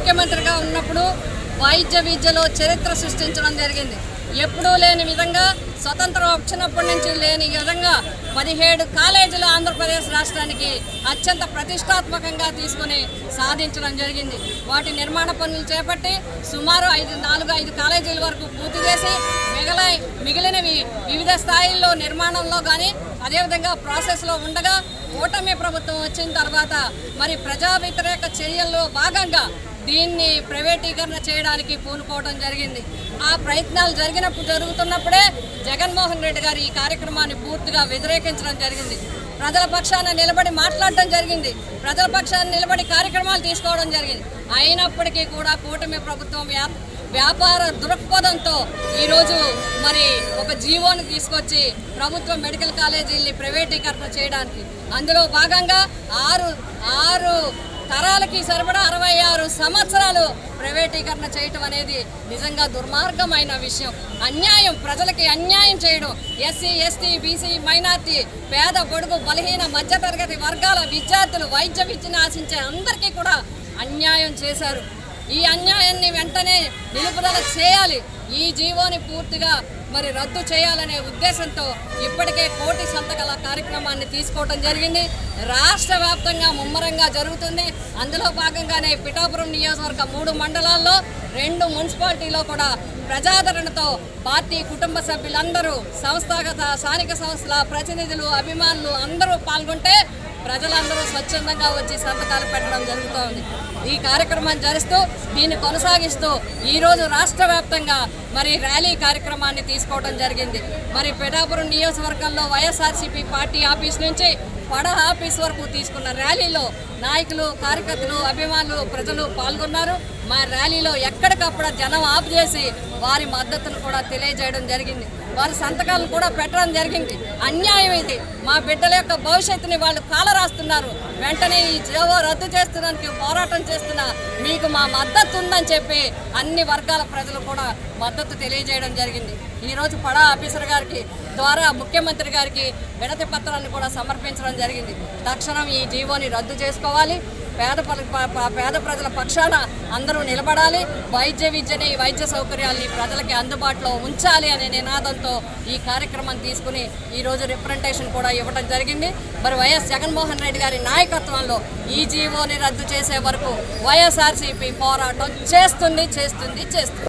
ముఖ్యమంత్రిగా ఉన్నప్పుడు వైద్య విద్యలో చరిత్ర సృష్టించడం జరిగింది. ఎప్పుడూ లేని విధంగా స్వతంత్రం వచ్చినప్పటి నుంచి లేని విధంగా 17 కాలేజీలు ఆంధ్రప్రదేశ్ రాష్ట్రానికి అత్యంత ప్రతిష్టాత్మకంగా తీసుకుని సాధించడం జరిగింది. వాటి నిర్మాణ పనులు చేపట్టి సుమారు 4-5 కాలేజీల వరకు పూర్తి చేసి మిగిలినవి వివిధ స్థాయిల్లో నిర్మాణంలో కానీ అదేవిధంగా ప్రాసెస్లో ఉండగా కూటమి ప్రభుత్వం వచ్చిన తర్వాత మరి ప్రజా వ్యతిరేక చర్యల్లో భాగంగా దీన్ని ప్రైవేటీకరణ చేయడానికి పూనుకోవడం జరిగింది. ఆ ప్రయత్నాలు జరుగుతున్నప్పుడే జగన్మోహన్ రెడ్డి గారు ఈ కార్యక్రమాన్ని పూర్తిగా వ్యతిరేకించడం జరిగింది. ప్రజల పక్షాన నిలబడి మాట్లాడటం జరిగింది. ప్రజల పక్షాన నిలబడి కార్యక్రమాలు తీసుకోవడం జరిగింది. అయినప్పటికీ కూడా కూటమి ప్రభుత్వం వ్యాపార దృక్పథంతో ఈరోజు మరి ఒక జీవోని తీసుకొచ్చి ప్రభుత్వ మెడికల్ కాలేజీల్ని ప్రైవేటీకరణ చేయడానికి అందులో భాగంగా 6 తరాలకి సరిపడా 66 సంవత్సరాలు ప్రైవేటీకరణ చేయటం అనేది నిజంగా దుర్మార్గమైన విషయం. అన్యాయం, ప్రజలకి అన్యాయం చేయడం. ఎస్సీ, ఎస్టీ, బీసీ, మైనార్టీ, పేద, బడుగు, బలహీన, మధ్యతరగతి వర్గాల విద్యార్థులు వైద్య విద్యను ఆశించే అందరికీ కూడా అన్యాయం చేశారు. ఈ అన్యాయాన్ని వెంటనే నిలుపుదల చేయాలి. ఈ జీవోని పూర్తిగా మరి రద్దు చేయాలనే ఉద్దేశంతో ఇప్పటికే 1 కోటి సంతకాల కార్యక్రమాన్ని తీసుకోవడం జరిగింది. రాష్ట్ర వ్యాప్తంగా ముమ్మరంగా జరుగుతుంది. అందులో భాగంగానే పిఠాపురం నియోజకవర్గ 3 మండలాల్లో 2 మున్సిపాలిటీలో కూడా ప్రజాదరణతో పార్టీ కుటుంబ సభ్యులందరూ, సంస్థాగత స్థానిక సంస్థల ప్రతినిధులు, అభిమానులు అందరూ పాల్గొంటే ప్రజలందరూ స్వచ్ఛందంగా వచ్చి సంతకాలు పెట్టడం జరుగుతోంది. ఈ కార్యక్రమాన్ని జరుస్తూ దీన్ని కొనసాగిస్తూ ఈరోజు రాష్ట్ర వ్యాప్తంగా మరి ర్యాలీ కార్యక్రమాన్ని తీసుకోవడం జరిగింది. మరి పిఠాపురం నియోజకవర్గంలో వైఎస్ఆర్సీపీ పార్టీ ఆఫీస్ నుంచి పడ ఆఫీస్ వరకు తీసుకున్న ర్యాలీలో నాయకులు, కార్యకర్తలు, అభిమానులు, ప్రజలు పాల్గొన్నారు. మా ర్యాలీలో ఎక్కడికప్పుడు జనం ఆపు చేసి వారి మద్దతును కూడా తెలియజేయడం జరిగింది. వారి సంతకాలను కూడా పెట్టడం జరిగింది. అన్యాయం ఇది. మా బిడ్డల యొక్క భవిష్యత్తుని వాళ్ళు కాలరాస్తున్నారు. వెంటనే ఈ జీవో రద్దు చేస్తున్నందుకు పోరాటం చేస్తున్నా మీకు మా మద్దతు ఉందని చెప్పి అన్ని వర్గాల ప్రజలు కూడా మద్దతు తెలియజేయడం జరిగింది. ఈరోజు పడా ఆఫీసర్ గారికి ద్వారా ముఖ్యమంత్రి గారికి వినతి పత్రాన్ని కూడా సమర్పించడం జరిగింది. తక్షణం ఈ జీవోని రద్దు చేసుకోవాలి. పేద ప్రజల పక్షాన అందరూ నిలబడాలి. వైద్య విద్యని, వైద్య సౌకర్యాల్ని ప్రజలకి అందుబాటులో ఉంచాలి అనే నినాదంతో ఈ కార్యక్రమం తీసుకుని ఈరోజు రిప్రజెంటేషన్ కూడా ఇవ్వడం జరిగింది. మరి వైఎస్ జగన్మోహన్ రెడ్డి గారి నాయకత్వంలో ఈ జీవోని రద్దు చేసే వరకు వైఎస్ఆర్సీపీ పోరాటం చేస్తుంది.